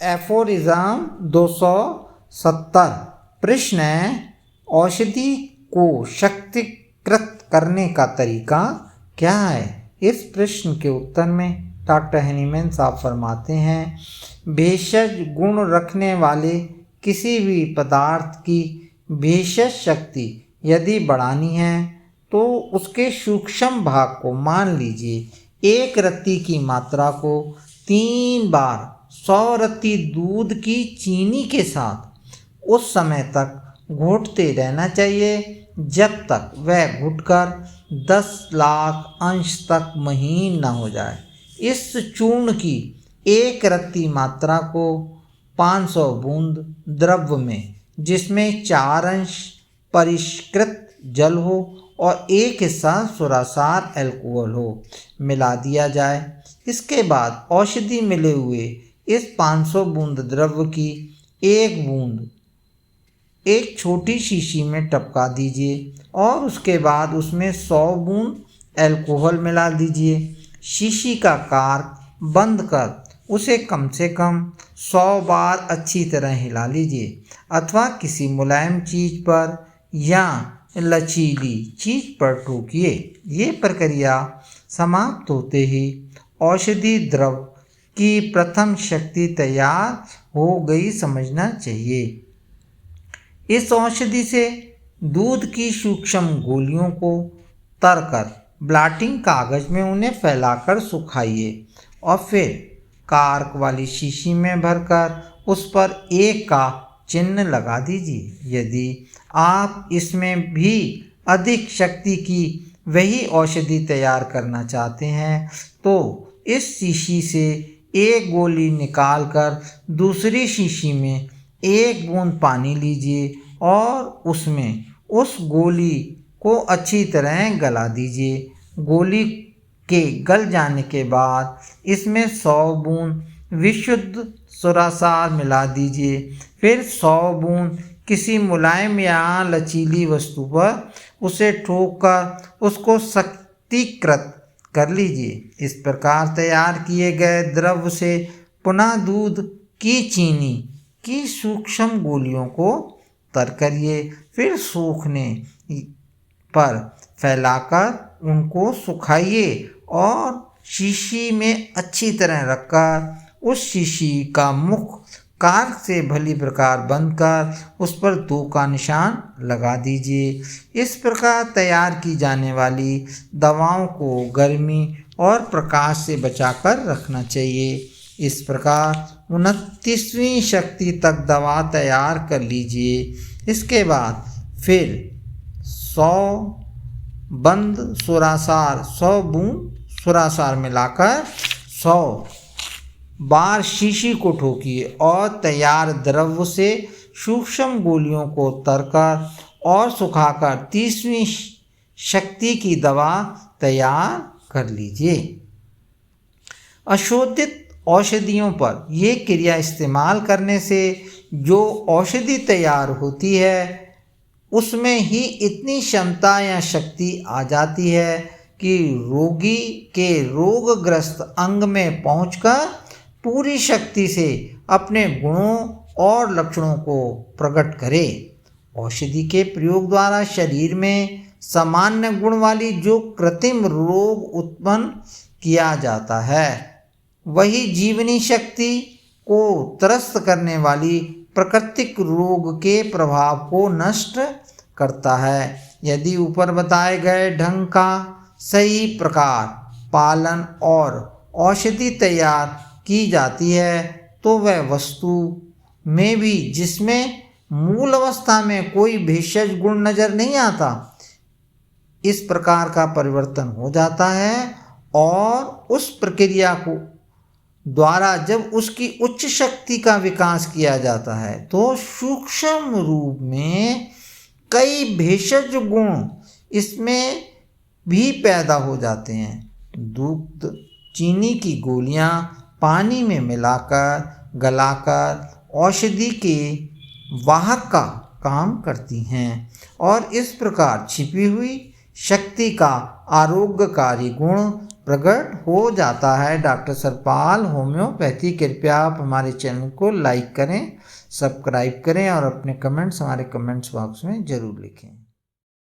Aphorism 270। प्रश्न है, औषधि को शक्तिकृत करने का तरीका क्या है? इस प्रश्न के उत्तर में डॉक्टर हनीमैन साहब फरमाते हैं, भेषज गुण रखने वाले किसी भी पदार्थ की भेषज शक्ति यदि बढ़ानी है तो उसके सूक्ष्म भाग को मान लीजिए। एक रत्ती की मात्रा को 3 बार 100 रत्ती दूध की चीनी के साथ उस समय तक घोटते रहना चाहिए जब तक वह घुटकर 10 लाख अंश तक महीन न हो जाए। इस चूर्ण की एक रत्ती मात्रा को 500 बूंद द्रव्य में, जिसमें 4 अंश परिष्कृत जल हो और 1 हिस्सा सुरासार अल्कोहल हो, मिला दिया जाए। इसके बाद औषधि मिले हुए इस 500 बूंद द्रव्य की 1 बूंद एक छोटी शीशी में टपका दीजिए और उसके बाद उसमें 100 बूंद अल्कोहल मिला दीजिए। शीशी का कार्क बंद कर उसे कम से कम 100 बार अच्छी तरह हिला लीजिए अथवा किसी मुलायम चीज़ पर या लचीली चीज़ पर ठोकिए। ये प्रक्रिया समाप्त होते ही औषधि द्रव की प्रथम शक्ति तैयार हो गई समझना चाहिए। इस औषधि से दूध की सूक्ष्म गोलियों को तरकर ब्लॉटिंग कागज में उन्हें फैलाकर सुखाइए और फिर कार्क वाली शीशी में भरकर उस पर 1 का चिन्ह लगा दीजिए। यदि आप इसमें भी अधिक शक्ति की वही औषधि तैयार करना चाहते हैं तो इस शीशी से 1 गोली निकालकर दूसरी शीशी में 1 बूंद पानी लीजिए और उसमें उस गोली को अच्छी तरह गला दीजिए। गोली के गल जाने के बाद इसमें 100 बूंद विशुद्ध सुरासार मिला दीजिए। फिर 100 बूंद किसी मुलायम या लचीली वस्तु पर उसे ठोककर उसको शक्तिकृत कर लीजिए। इस प्रकार तैयार किए गए द्रव्य से पुनः दूध की चीनी की सूक्ष्म गोलियों को तर करिए। फिर सूखने पर फैलाकर उनको सुखाइए और शीशी में अच्छी तरह रखकर उस शीशी का मुख कार्क से भली प्रकार बंद कर उस पर 2 का निशान लगा दीजिए। इस प्रकार तैयार की जाने वाली दवाओं को गर्मी और प्रकाश से बचाकर रखना चाहिए। इस प्रकार 29वीं शक्ति तक दवा तैयार कर लीजिए। इसके बाद फिर 100 बंद सुरासार 100 बूंद सुरासार मिलाकर 100 बार शीशी को ठोकिए और तैयार द्रव्य से सूक्ष्म गोलियों को तरकर और सुखाकर 30वीं शक्ति की दवा तैयार कर लीजिए। अशोधित औषधियों पर यह क्रिया इस्तेमाल करने से जो औषधि तैयार होती है उसमें ही इतनी क्षमता या शक्ति आ जाती है कि रोगी के रोगग्रस्त अंग में पहुंचकर पूरी शक्ति से अपने गुणों और लक्षणों को प्रकट करे। औषधि के प्रयोग द्वारा शरीर में सामान्य गुण वाली जो कृत्रिम रोग उत्पन्न किया जाता है वही जीवनी शक्ति को त्रस्त करने वाली प्राकृतिक रोग के प्रभाव को नष्ट करता है। यदि ऊपर बताए गए ढंग का सही प्रकार पालन और औषधि तैयार की जाती है तो वह वस्तु में भी जिसमें मूल अवस्था में कोई भेषज गुण नजर नहीं आता, इस प्रकार का परिवर्तन हो जाता है और उस प्रक्रिया को द्वारा जब उसकी उच्च शक्ति का विकास किया जाता है तो सूक्ष्म रूप में कई भेषज गुण इसमें भी पैदा हो जाते हैं। दूध चीनी की गोलियां पानी में मिलाकर गलाकर औषधि के वाहक का काम करती हैं और इस प्रकार छिपी हुई शक्ति का आरोग्यकारी गुण प्रकट हो जाता है। Doctor Sarpal homeopathy. कृपया आप हमारे चैनल को लाइक करें, सब्सक्राइब करें और अपने कमेंट्स हमारे कमेंट्स बॉक्स में ज़रूर लिखें।